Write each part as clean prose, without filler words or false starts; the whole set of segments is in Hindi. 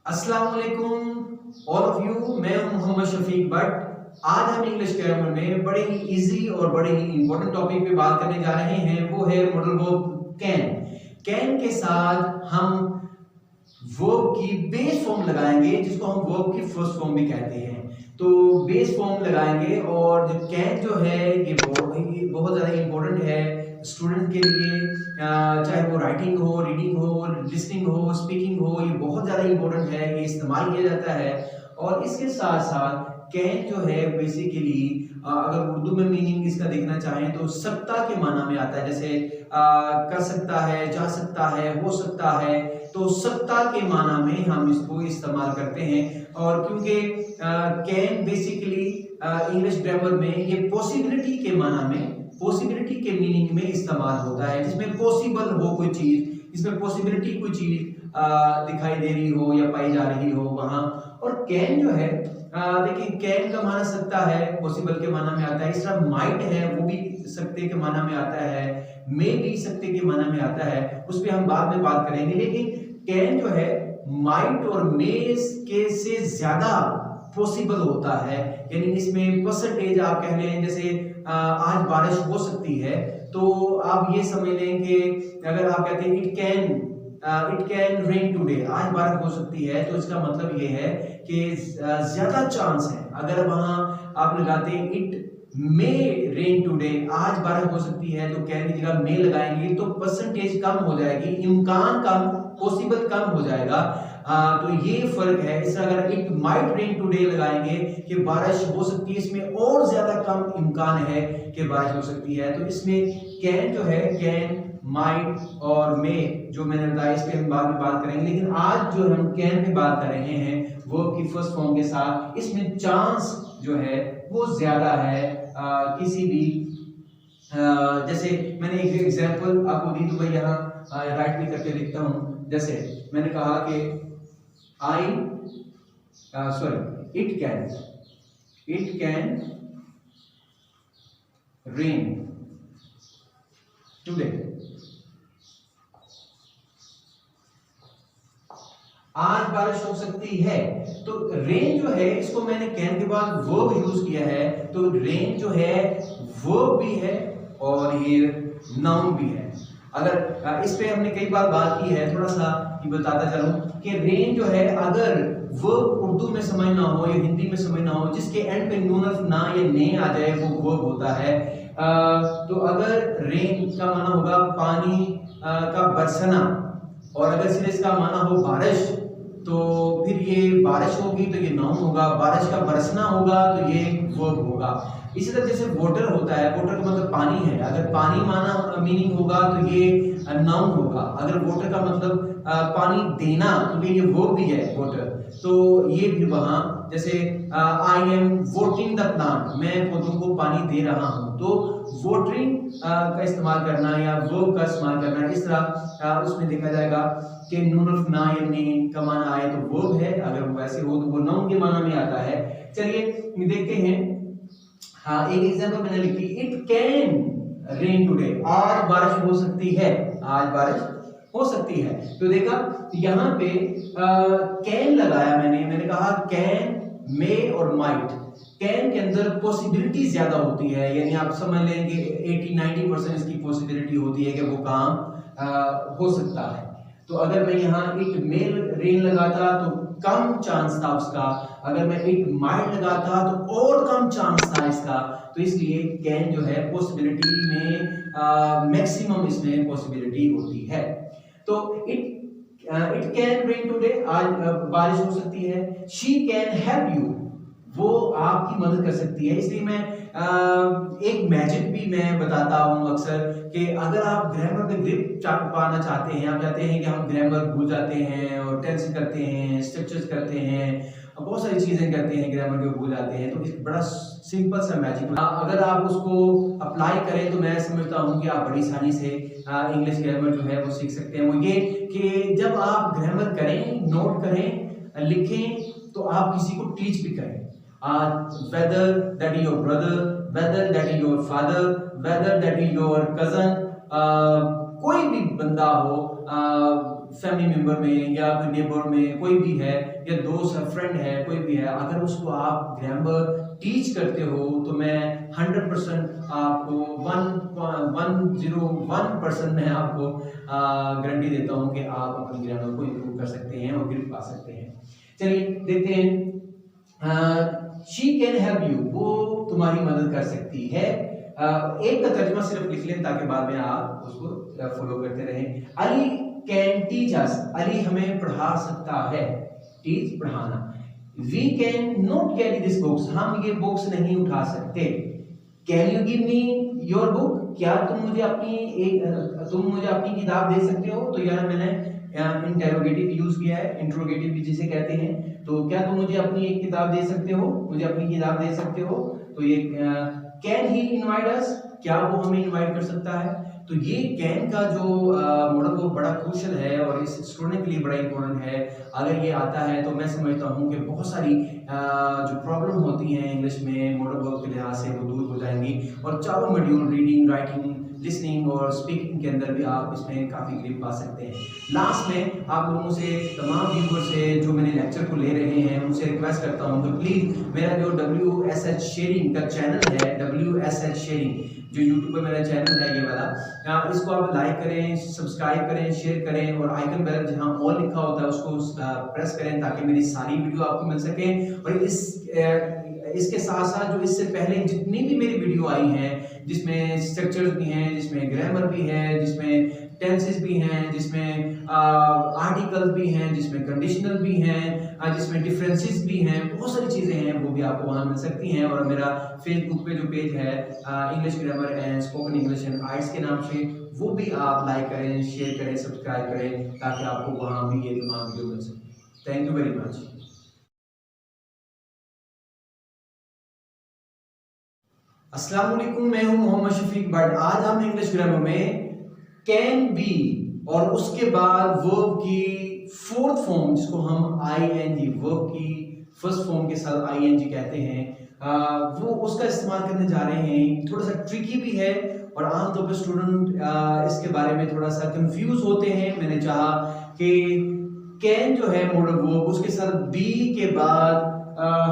अस्सलाम वालेकुम ऑल ऑफ यू। मैं हूं मोहम्मद शफीक भट्ट। आज हम इंग्लिश ग्रामर में बड़े ही इजी और बड़े ही इंपॉर्टेंट टॉपिक पे बात करने जा रहे हैं। वो है मॉडल वर्ब कैन। कैन के साथ हम वर्ब की बेस फॉर्म लगाएंगे, जिसको हम वर्ब की फर्स्ट फॉर्म भी कहते हैं। तो बेस फॉर्म लगाएंगे और जो कैन जो है ये बहुत ज्यादा इंपॉर्टेंट है स्टूडेंट के लिए। चाहे वो राइटिंग हो, रीडिंग हो, लिसनिंग हो, स्पीकिंग हो, ये बहुत ज्यादा इंपॉर्टेंट है, ये इस्तेमाल किया जाता है। और इसके साथ साथ कैन जो है बेसिकली अगर उर्दू में मीनिंग इसका देखना चाहें तो सकता के माना में आता है। जैसे कर सकता है, जा सकता है, हो सकता है, तो सकता के माना में हम इसको इस्तेमाल करते हैं। और क्योंकि कैन बेसिकली इंग्लिश ग्रामर में ये पॉसिबिलिटी के माना में, पॉसिबिलिटी के मीनिंग में इस्तेमाल होता है, जिसमें पॉसिबल हो कोई चीज, इसमें पॉसिबिलिटी कोई चीज दिखाई दे रही हो या पाई जा रही हो वहां। और कैन जो है देखिए, कैन का माना सकता है, पॉसिबल के माना में आता है। इस तरह माइट है, वो भी सकते के माना में आता है, मे भी सकते के माना में आता है, उस पर हम बाद में बात करेंगे। लेकिन कैन जो है माइट और मे के से ज्यादा पॉसिबल होता है, यानी इसमें परसेंटेज आप कह लें। जैसे आज बारिश हो सकती है, तो आप ये समझ लें कि अगर आप कहते हैं इट कैन रेन टुडे, आज बारिश हो सकती है, तो इसका मतलब ये है कि ज्यादा चांस है। अगर वहां आप लगाते हैं इट मे रेन टुडे, आज बारिश हो सकती है, तो कैन की जगह मे लगाएंगे तो परसेंटेज कम हो जाएगी, इम्कान कम, पॉसिबल कम हो जाएगा। तो ये फर्क है। इस अगर इट माइट रेन टुडे लगाएंगे कि बारिश हो सकती है, इसमें और ज्यादा कम इम्कान है कि बारिश हो सकती है। तो इसमें कैन जो है, कैन, माइट और मे जो मैंने बताया, इस पे हम बाद में बात करेंगे। लेकिन आज जो हम कैन पे बात कर रहे हैं वो की फर्स्ट फॉर्म के साथ, इसमें चांस जो है वो ज्यादा है किसी भी जैसे मैंने एक एग्जांपल आपको दी, तो मैं यहाँ राइट भी करके लिखता हूँ। जैसे मैंने कहा कि इट कैन रेन टुडे, आज बारिश हो सकती है। तो रेन जो है, इसको मैंने कैन के बाद वर्ब यूज किया है, तो रेन जो है वर्ब भी है और ये नाउन भी है। अगर इस पे हमने कई बार बात की है, थोड़ा सा कि बताता चलूं कि रेन जो है, अगर वर्ब उर्दू में समझ ना हो या हिंदी में समझ ना हो, जिसके एंड पे नून अल्फ ना या ने आ जाए, वो वर्ब होता है। तो अगर रेन का माना होगा पानी का बरसना, और अगर सिर्फ इसका माना हो बारिश, तो फिर ये बारिश होगी तो ये नाउन होगा, बारिश का बरसना होगा तो ये वर्ब होगा। इसी तरह जैसे वाटर होता है, वाटर का मतलब पानी है, अगर पानी माना मीनिंग होगा तो ये नाउन होगा। अगर वाटर का मतलब पानी देना, तो फिर ये वर्ब भी है वाटर, तो ये भी वहां जैसे I am watering the plant, मैं पौधों को पानी दे रहा हूं, तो वाटरिंग का इस्तेमाल करना या वर्ब का इस्तेमाल करना, इस तरह उसमें देखा जाएगा कि नून ऑफ ना या ने का माना आए तो वर्ब है, अगर वैसे हो तो वो नाउन के माना में आता है। चलिए देखते हैं। हाँ, एक एग्जांपल मैंने लिखी, इट कैन रेन टुडे, आज बारिश हो सकती है, आज बारिश हो सकती है। तो देखा यहाँ पे कैन लगाया मैंने कहा कैन, मे और माइट। कैन के अंदर पॉसिबिलिटी ज्यादा होती है, यानी आप समझ लेंगे 80-90% इसकी पॉसिबिलिटी होती है कि वो काम हो सकता है। तो अगर मैं यहाँ इट मे रेन लगाता तो कम चांस था उसका, अगर मैं इट माइट लगाता तो और कम चांस था इसका। तो इसलिए कैन जो है पॉसिबिलिटी में मैक्सिमम इसमें पॉसिबिलिटी होती है। तो इट कैन रेन टुडे, आज बारिश हो सकती है। शी कैन हेल्प यू, वो आपकी मदद कर सकती है। इसलिए मैं एक मैजिक भी मैं बताता हूं अक्सर कि अगर आप ग्रामर पे ग्रिप पाना चाहते हैं, आप चाहते हैं कि हम ग्रामर भूल जाते हैं और टेंस करते हैं, स्ट्रक्चर्स करते हैं, बहुत सारी चीजें करते हैं, ग्रामर के भूल जाते हैं, तो एक बड़ा सिंपल सा मैजिक अगर आप उसको अप्लाई करें तो मैं समझता हूं कि आप बड़ी आसानी से इंग्लिश ग्रामर जो है वो सीख सकते हैं। वो ये कि जब आप ग्रामर करें, नोट करें, लिखें, तो आप किसी को टीच भी करें। whether that is your brother, whether that is your father, whether that is your cousin, कोई भी बंदा हो, फैमिली मेंबर में या कोई नेबर में कोई भी है, या दोस्त है, फ्रेंड है, कोई भी है, अगर उसको आप ग्रामर टीच करते हो तो मैं 100% आपको 101% मैं आपको गारंटी देता हूं कि आप अपनी ग्रामर को इम्प्रूव कर सकते हैं और ग्रिप पा सकते हैं। चलिए देखते हैं, शी कैन हेल्प यू, वो तुम्हारी मदद कर सकती है। एक का तर्जुमा सिर्फ लिख लें ताकि बाद में आप उसको फॉलो करते रहें। Ali can teach us, Ali हमें पढ़ा सकता है, टीच पढ़ाना। We can not carry this books, हम ये बुक्स नहीं उठा सकते। Can you give me your book, क्या तुम मुझे अपनी किताब दे सकते हो। तो यहाँ मैंने इंटेरोगेटिव यूज किया है, इंट्रोगेटिव भी जिसे कहते हैं। तो क्या तुम मुझे अपनी एक किताब दे सकते हो, मुझे अपनी किताब दे सकते हो। तो ये कैन ही इनवाइट अस, क्या वो हमें इनवाइट कर सकता है। तो ये कैन का जो मॉडल वो बड़ा क्रूशियल है और इस स्टूडेंट के लिए बड़ा इंपॉर्टेंट है। अगर ये आता है तो मैं समझता हूँ कि बहुत सारी जो प्रॉब्लम होती हैं इंग्लिश में मॉडल वर्ब के लिहाज से वो दूर हो जाएंगी। और चारों मॉड्यूल रीडिंग, राइटिंग, लिसनिंग और स्पीकिंग के अंदर भी आप इसमें काफ़ी ग्रिप पा सकते हैं। लास्ट में आप लोगों से, तमाम व्यूअर से जो मैंने लेक्चर को ले रहे हैं उनसे रिक्वेस्ट करता हूं कि प्लीज़ मेरा जो WSH शेयरिंग का चैनल है, WSH शेयरिंग जो यूट्यूब पर मेरा चैनल है ये वाला, इसको आप लाइक करें, सब्सक्राइब करें, शेयर करें और आइकन बेल जहां ऑल लिखा होता है उसको प्रेस करें ताकि मेरी सारी वीडियो आपको मिल सके। और इसके साथ साथ जो इससे पहले जितनी भी मेरी वीडियो आई हैं जिसमें स्ट्रक्चर्स भी हैं, जिसमें ग्रामर भी है, जिसमें टेंसेस भी हैं, जिसमें आर्टिकल्स भी हैं, जिसमें कंडीशनल भी हैं, जिसमें डिफरेंसेस भी हैं, बहुत सारी चीज़ें हैं वो भी आपको वहाँ मिल सकती हैं। और मेरा फेसबुक पे जो पेज है English grammar and spoken English and आइट्स के नाम से, वो भी आप लाइक करें, शेयर करें, सब्सक्राइब करें ताकि आपको वहाँ भी ये तमाम वीडियो मिल सके। Thank you very much. अस्सलाम वालेकुम, मैं हूं मोहम्मद शफीक भट्ट। आज हम इंग्लिश ग्रामर में कैन बी और उसके बाद वर्ब की फोर्थ फॉर्म जिसको हम आईएनजी, वर्ब की फर्स्ट फॉर्म के साथ आईएनजी कहते हैं, वो उसका इस्तेमाल करने जा रहे हैं। थोड़ा सा ट्रिकी भी है और आमतौर पर स्टूडेंट इसके बारे में थोड़ा सा कंफ्यूज होते हैं। मैंने चाहा कि कैन जो है मॉडल वर्ब, उसके साथ बी के बाद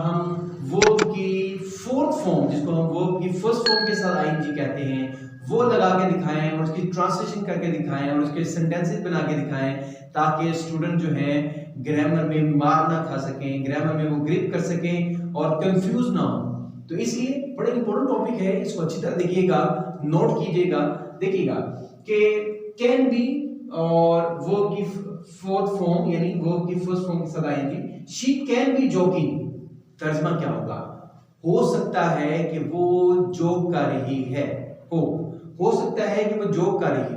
हम वर्ब की फोर्थ फॉर्म जिसको हम वर्ब की फर्स्ट फॉर्म के साथ आईएनजी कहते हैं वो लगा के दिखाएं और उसकी ट्रांसलेशन करके दिखाएं और उसके सेंटेंसेस बना के दिखाएं ताकि स्टूडेंट जो है ग्रामर में मार ना खा सकें, ग्रामर में वो ग्रिप कर सकें और कंफ्यूज ना हो। तो इसलिए बड़ा इंपॉर्टेंट टॉपिक है, इसको अच्छी तरह देखिएगा, नोट कीजिएगा। देखिएगा कि कैन बी और वर्ब की फोर्थ फॉर्म यानी वर्ब की फर्स्ट फॉर्म के साथ आएंगी। शी कैन बी जोकिंग, तर्जमा क्या होगा? हो सकता है कि वो जोक कर रही है, हो सकता है कि वो जोक कर रही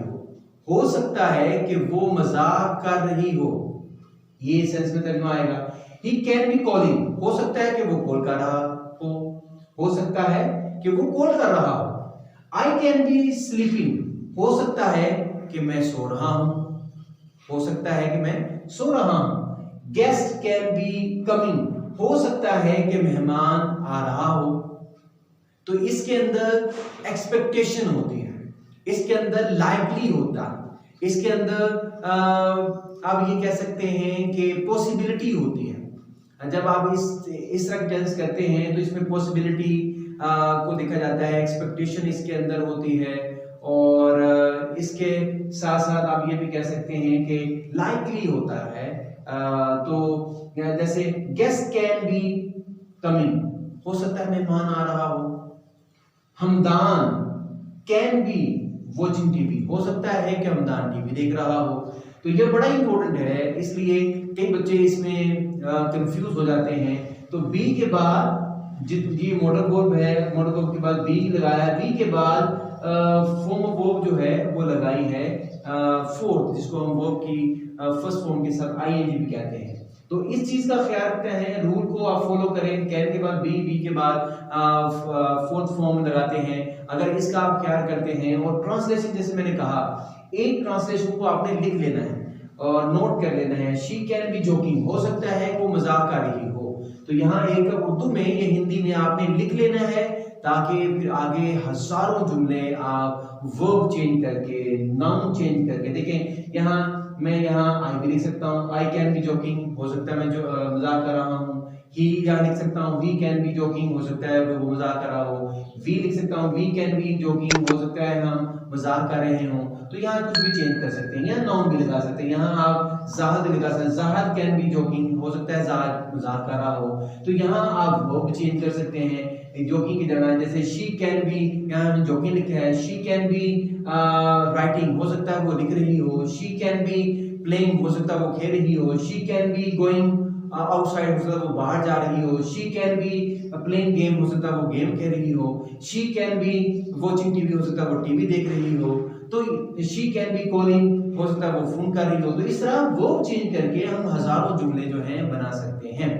हो सकता है कि वो मजाक कर रही हो, ये सेंस में तर्जुमा आएगा। ही कैन बी कॉलिंग, हो सकता है कि वो कॉल कर रहा हो सकता है कि वो कॉल कर रहा हो। आई कैन बी स्लीपिंग, हो सकता है कि मैं सो रहा हूं, हो सकता है कि मैं सो रहा हूं। गेस्ट कैन बी कमिंग, हो सकता है कि मेहमान आ रहा हो। तो इसके अंदर एक्सपेक्टेशन होती है, इसके अंदर लाइकली होता है, इसके अंदर आप ये कह सकते हैं कि पॉसिबिलिटी होती है। जब आप इस तरह टेंस करते हैं तो इसमें पॉसिबिलिटी को देखा जाता है, एक्सपेक्टेशन इसके अंदर होती है और इसके साथ साथ आप ये भी कह सकते हैं कि लाइकली होता है। तो जैसे गेस्ट कैन बी कमिंग, हो सकता है मेहमान आ रहा हो। Hamdan can be watching TV, हो सकता है कि हमदान टीवी देख रहा हो। तो ये बड़ा इंपॉर्टेंट है, इसलिए कई बच्चे इसमें कंफ्यूज हो जाते हैं। तो बी के बाद जी मॉडल वर्ब है, मॉडल वर्ब के बाद बी लगाया, बी के बाद फॉर्म ऑफ वर्ब जो है वो लगाई है फोर्थ जिसको हम वर्ब की फर्स्ट फॉर्म के साथ आईएनजी भी कहते हैं। तो इस चीज का ख्याल रखते हैं, रूल को आप फॉलो करें। कैन के बाद बी के बाद फोर्थ फॉर्म लगाते हैं। अगर इसका आप ख्याल करते हैं और ट्रांसलेशन जैसे मैंने कहा, एक ट्रांसलेशन को आपने लिख लेना है और नोट कर लेना है। शी कैन बी जोकिंग, हो सकता है वो मजाक कर रही हो। तो यहाँ एक उर्दू में या हिंदी में आपने लिख लेना है ताकि फिर आगे हजारों जुमले आप वर्ब चेंज करके, नाउन चेंज करके, देखें यहाँ मैं यहाँ आई भी लिख सकता हूँ, आई कैन बी जोकिंग, हो सकता है मैं जो मजाक कर रहा हूँ। ही यहाँ लिख सकता हूँ, वी कैन बी जोकिंग, हो सकता है वो मजाक कर रहा हो। वी लिख सकता हूँ, वी कैन बी जोकिंग, हो सकता है हम मजाक कर रहे हो। तो यहाँ कुछ भी चेंज कर सकते हैं, यहाँ नाउन भी लगा सकते हैं, यहाँ आप जाहिद लगा सकते हैं, जाहिद कैन बी जोकिंग, हो सकता है जाहिद मजाक कर रहा हो। तो यहाँ आप वर्ब चेंज कर सकते हैं जोकिंग की जगह, जैसे शी कैन बी, यहाँ जोकिंग लिखा है, शी कैन बी राइटिंग, हो सकता है वो लिख रही हो। शी कैन बी प्लेइंग, हो सकता है वो खेल रही हो। She can be going outside, हो सकता है वो बाहर जा रही हो। She can be playing game, हो सकता है वो गेम खेल रही हो। She can be watching TV, हो सकता है वो टीवी देख रही हो। तो शी कैन बी कॉलिंग, हो सकता है वो फोन कर रही हो। तो इस तरह वो चेंज करके हम हजारों जुमले जो हैं बना सकते हैं।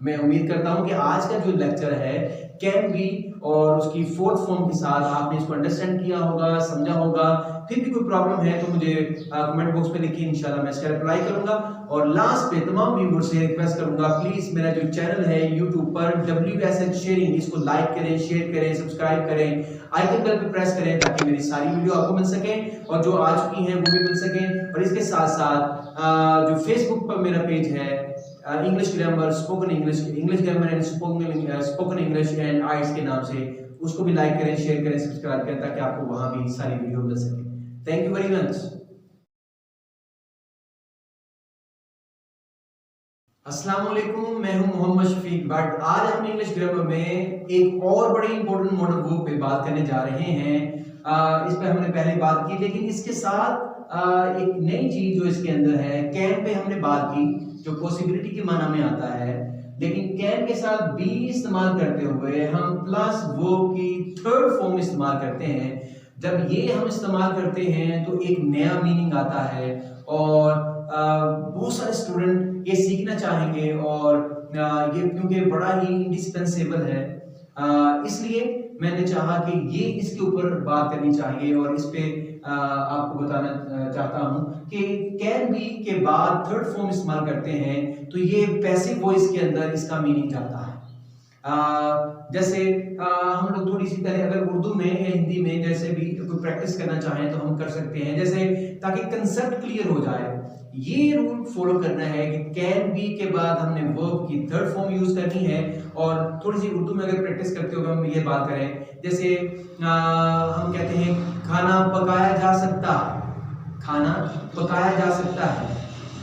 मैं उम्मीद करता हूं कि आज का जो लेक्चर है कैन बी और उसकी फोर्थ फॉर्म के साथ आपने इसको अंडरस्टैंड किया होगा, समझा होगा। फिर भी कोई प्रॉब्लम है तो मुझे कमेंट बॉक्स में लिखिए, इंशाल्लाह मैं इसका रिप्लाई करूंगा। और लास्ट पे तमाम व्यूअर से रिक्वेस्ट करूंगा, प्लीज मेरा जो चैनल है यूट्यूब पर WSH शेयरिंग, इसको लाइक करें, शेयर करें, सब्सक्राइब करें, आइकन बेल पे प्रेस करें ताकि मेरी सारी वीडियो आपको मिल सके और जो आ चुकी हैं वो भी मिल सके। और इसके साथ साथ जो फेसबुक पर मेरा पेज है English grammar spoken English, English grammar and spoken English and आइट्स के नाम से, उसको भी लाइक करें, शेयर करें, सब्सक्राइब करें ताकि आपको वहां भी सारी वीडियो मिल सके। Thank you very much. अस्सलाम वालेकुम, मैं हूं मोहम्मद शफीक भट्ट। आज हम इंग्लिश ग्रामर में एक और बड़ी इंपॉर्टेंट मॉडल वर्ब पे बात करने जा रहे हैं। इस पे हमने पहले बात की, लेकिन इसके साथ एक नई चीज जो इसके अंदर है, कैन पे हमने बात की जो पॉसिबिलिटी के माना में आता है, लेकिन कैन के साथ बी इस्तेमाल करते हुए हम प्लस वर्ब की थर्ड फॉर्म इस्तेमाल करते हैं। जब ये हम इस्तेमाल करते हैं तो एक नया मीनिंग आता है और बहुत सारे स्टूडेंट ये सीखना चाहेंगे और ये क्योंकि बड़ा ही इंडिस्पेंसेबल है, इसलिए मैंने चाहा कि ये इसके ऊपर बात करनी चाहिए और इस पे आपको बताना चाहता हूं कि कैन बी के बाद थर्ड फॉर्म इस्तेमाल करते हैं तो ये पैसिव वॉइस के अंदर इसका मीनिंग जाता है। जैसे हम लोग थोड़ी सी पहले अगर उर्दू में या हिंदी में जैसे भी कोई प्रैक्टिस करना चाहें तो हम कर सकते हैं, जैसे ताकि कंसेप्ट क्लियर हो जाए। ये रूल फॉलो करना है कि कैन बी के बाद हमने वर्ब की थर्ड फॉर्म यूज करनी है। और थोड़ी सी उर्दू में अगर प्रैक्टिस करते हुए हम ये बात करें, जैसे हम कहते हैं खाना पकाया जा सकता है, खाना पकाया जा सकता है,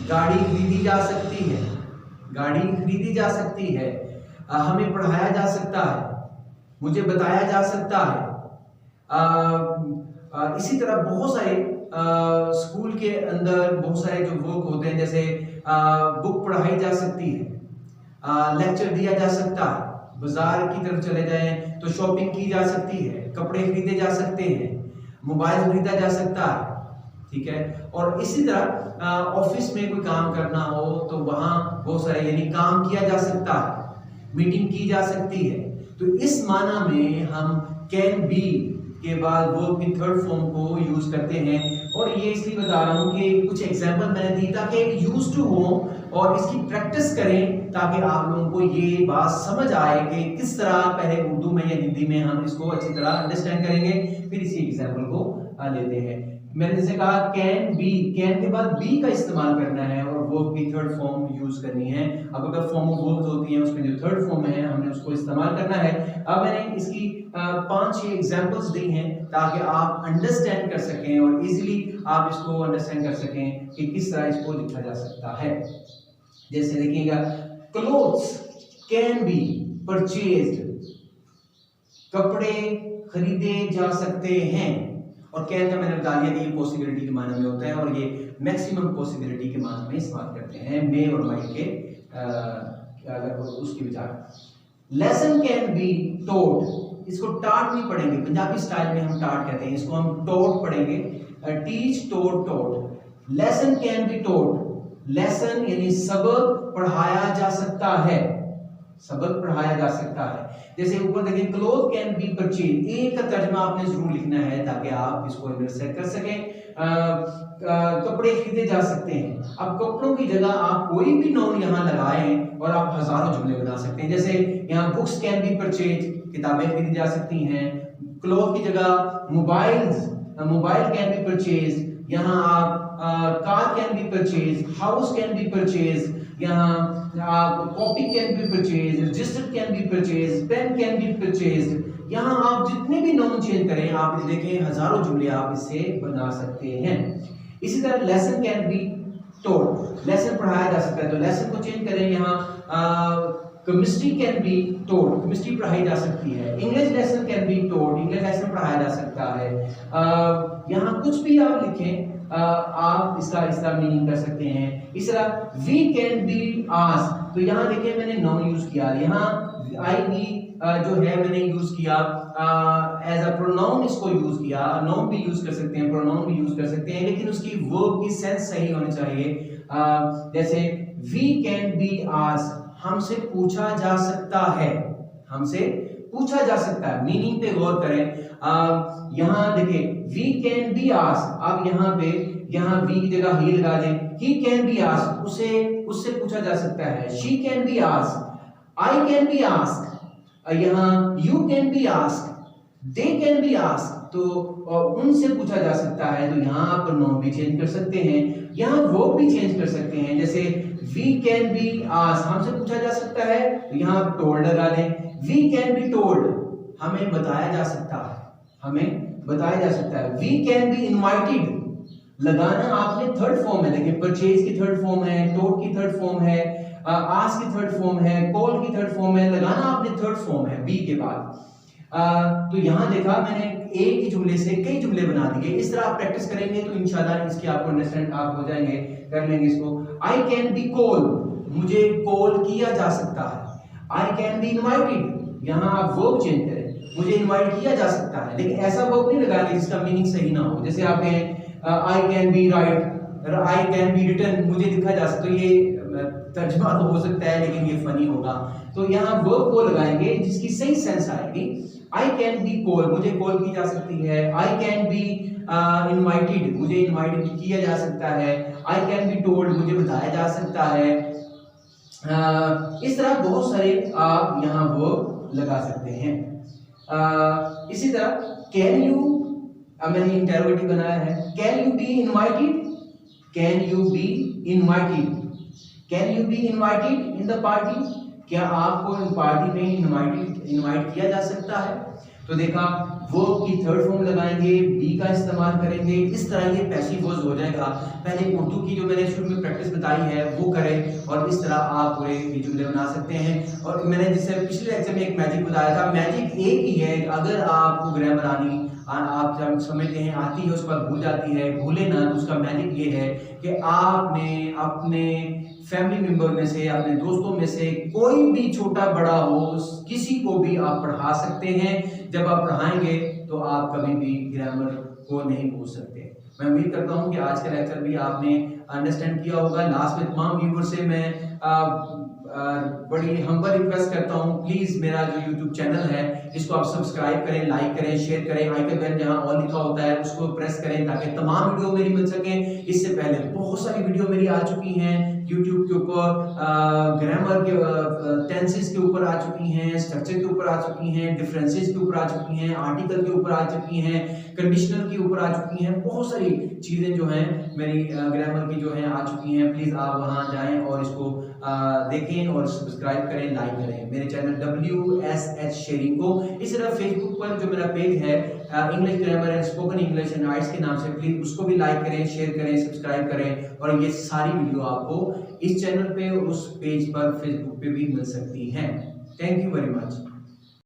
गाड़ी खरीदी जा सकती है, गाड़ी खरीदी जा सकती है, हमें पढ़ाया जा सकता है, मुझे बताया जा सकता है। इसी तरह बहुत सारे स्कूल के अंदर बहुत सारे जो वर्क होते हैं, जैसे बुक पढ़ाई जा सकती है, लेक्चर दिया जा सकता है, बाजार की तरफ चले जाएं तो शॉपिंग की जा सकती है, कपड़े खरीदे जा सकते हैं, मोबाइल खरीदा जा सकता है, ठीक है। और इसी तरह ऑफिस में कोई काम करना हो तो वहां बहुत सारे यानी काम किया जा सकता है, मीटिंग की जा सकती है। तो इस माना में हम कैन बी के बाद वर्ब की थर्ड फॉर्म को यूज करते हैं। और ये इसलिए बता रहा हूं कि कुछ एग्जांपल मैंने दी ताकि यूज टू हो और इसकी प्रैक्टिस करें ताकि आप लोगों को ये बात समझ आए कि किस तरह पहले उर्दू में या हिंदी में हम इसको अच्छी तरह अंडरस्टैंड करेंगे। फिर इसी एग्जांपल को लेते हैं। मैंने जैसे कहा कैन बी, कैन के बाद बी का इस्तेमाल करना है और वर्ब की थर्ड फॉर्म यूज करनी है। अब अगर फॉर्म ऑफ वर्ब्स होती हैं उसमें जो थर्ड फॉर्म है हमने उसको इस्तेमाल करना है। अब मैंने इसकी 5-6 एग्जांपल्स दी हैं ताकि आप अंडरस्टैंड कर सकें और इजीली आप इसको अंडरस्टैंड कर सकें कि किस तरह इसको लिखा जा सकता है। जैसे देखिएगा, क्लोथ्स कैन बी परचेज्ड, कपड़े खरीदे जा सकते हैं। और कैन का मैंने बता दिया कि ये पॉसिबिलिटी के माने में होता है और ये मैक्सिमम पॉसिबिलिटी के माने में इस्तेमाल करते हैं मे और माइट के अगर उसकी विचार। लेसन कैन बी टॉट, इसको टाट नहीं पढ़ेंगे, पंजाबी स्टाइल में हम टाट कहते हैं, इसको हम टॉट पढ़ेंगे, teach taught taught. Lesson can be taught, lesson यानी सबक पढ़ाया जा सकता है, सबक पढ़ाया जा सकता है। जैसे ऊपर देखिए क्लोथ कैन बी परचेज, एक का तर्जमा आपने जरूर लिखना है ताकि आप इसको अंडरस्टैंड कर सकें। कपड़े खरीदे जा सकते हैं। अब कपड़ों की जगह आप कोई भी नाउन यहाँ लगाएं और आप हजारों जुमले बना सकते हैं। जैसे यहाँ बुक्स कैन बी परचेज, किताबें खरीदी जा सकती हैं। क्लॉथ की जगह मोबाइल कैन बी परचेज, यहाँ आप car can be purchase, house can be purchase, यहाँ आप copy can be purchase, register can be purchase, pen can be purchase. यहाँ आप जितने भी नाउन चेंज करें, आप देखें हजारों जुमले आप इससे बना सकते हैं। इसी तरह lesson can be told, lesson पढ़ाया जा सकता है, तो लेसन को चेंज करें, यहाँ chemistry can be told, chemistry पढ़ाई जा सकती है। English lesson can be told, English lesson पढ़ाया जा सकता है। यहाँ कुछ भी आप लिखें, आप इसका मीनिंग कर सकते हैं। इस तरह वी कैन बी आस्क्ड, तो यहाँ देखिए मैंने नाउन यूज किया, यहाँ आई वी जो है मैंने यूज किया एज अ प्रोनाउन, इसको यूज किया। नाउन भी यूज कर सकते हैं, प्रोनाउन भी यूज कर सकते हैं, लेकिन उसकी वर्ब की सेंस सही होनी चाहिए। जैसे वी कैन बी आस्क्ड, हमसे पूछा जा सकता है, हमसे पूछा जा सकता है, मीनिंग पे गौर करें। यहाँ देखिए वी कैन बी आस्क्ड, अब यहाँ वी की जगह ही लगा दें, ही कैन बी आस्क्ड, उससे पूछा जा सकता है। She can be asked, I can be asked, यहाँ you can be asked, they can be asked, तो उनसे पूछा जा सकता है, तो यहाँ आप नाउन भी चेंज कर सकते हैं, यहाँ वर्ब भी चेंज कर सकते हैं। जैसे वी कैन बी आस्क्ड, हमसे पूछा जा सकता है, तो यहाँ आप टोल्ड लगा दें। वी कैन बी टोल्ड, हमें बताया जा सकता है, हमें बताया जा सकता है। वी कैन बी इनवाइटेड, लगाना आपने थर्ड फॉर्म है, देखिए परचेज की थर्ड फॉर्म है, टोल्ड की थर्ड फॉर्म है, आस्क की थर्ड फॉर्म है, कॉल की थर्ड फॉर्म है, लगाना आपने थर्ड फॉर्म है बी के बाद। तो यहाँ देखा मैंने एक ही जुमले से कई जुमले बना दिए। इस तरह आप प्रैक्टिस करेंगे तो इंशाल्लाह इसकी आपको अंडरस्टैंड आप हो जाएंगे, कर लेंगे इसको। आई कैन बी कॉल, मुझे कॉल किया जा सकता है। आई कैन बी इनवाइटेड, यहाँ आप वर्ब चेंज करें, मुझे इनवाइट किया जा सकता है, लेकिन ऐसा वर्ब नहीं लगाने जिसका मीनिंग सही ना हो। जैसे आप कहें I can be write, I can be written, मुझे लिखा जा सकता है, ये तर्जुमा तो हो सकता है लेकिन ये फनी होगा, तो यहाँ वर्ब को लगाएंगे जिसकी सही सेंस आएगी। आई कैन बी कॉल, मुझे कॉल की जा सकती है। आई कैन बी इनवाइटेड, मुझे इनवाइट किया जा सकता है। आई कैन बी टोल्ड, मुझे बताया जा सकता है। इस तरह बहुत सारे आप यहाँ वर्ब लगा सकते हैं। इसी तरह कैन यू, मैंने इंटरोगेटिव बनाया है, can you be invited, can you be invited, can you be invited in the party, क्या आपको पार्टी में इनवाइट किया जा सकता है। तो देखा वर्ब की थर्ड फॉर्म लगाएंगे, बी का इस्तेमाल करेंगे, इस तरह ये पैसिव वॉइस हो जाएगा। पहले उर्दू की जो मैंने शुरू में प्रैक्टिस बताई है वो करें और इस तरह आप पूरे जुमले बना सकते हैं। और मैंने जिससे पिछले लेक्चर में एक मैजिक बताया था, मैजिक एक ही है, अगर आपको ग्रामर आनी आप जब समझते हैं आती है, उस पर भूल जाती है, भूले ना, तो उसका मैजिक ये है कि आपने अपने फैमिली मेंबर में से, अपने दोस्तों में से कोई भी छोटा बड़ा हो, किसी को भी आप पढ़ा सकते हैं। जब आप पढ़ाएंगे तो आप कभी भी ग्रामर को नहीं भूल सकते। मैं उम्मीद करता हूं कि आज का लेक्चर भी आपने अंडरस्टैंड किया होगा। लास्ट में तमाम व्यूअर से मैं बड़ी हम्बल रिक्वेस्ट करता हूं, प्लीज मेरा जो यूट्यूब चैनल है इसको आप सब्सक्राइब करें, लाइक करें, शेयर करें, आइकन बेल जहां ऑल लिखा होता है उसको प्रेस करें ताकि तमाम वीडियो मेरी मिल सके। इससे पहले बहुत सारी वीडियो मेरी आ चुकी हैं यूट्यूब के ऊपर, ग्रामर के टेंसेस के ऊपर आ चुकी हैं, स्ट्रक्चर के ऊपर आ चुकी हैं, डिफरेंसेस के ऊपर आ चुकी हैं, आर्टिकल के ऊपर आ चुकी हैं, कंडीशनल के ऊपर आ चुकी हैं, बहुत सारी चीजें जो हैं मेरी ग्रामर की जो हैं आ चुकी हैं। प्लीज आप वहां जाएं और इसको देखें और सब्सक्राइब करें, लाइक करें मेरे चैनल WSH शेयरिंग को। इस तरह फेसबुक पर जो मेरा पेज है English grammar and spoken English and arts के नाम से, प्लीज उसको भी लाइक करें, शेयर करें, सब्सक्राइब करें। और ये सारी वीडियो आपको इस चैनल पे, उस पेज पर, फेसबुक पे भी मिल सकती हैं। Thank you very much.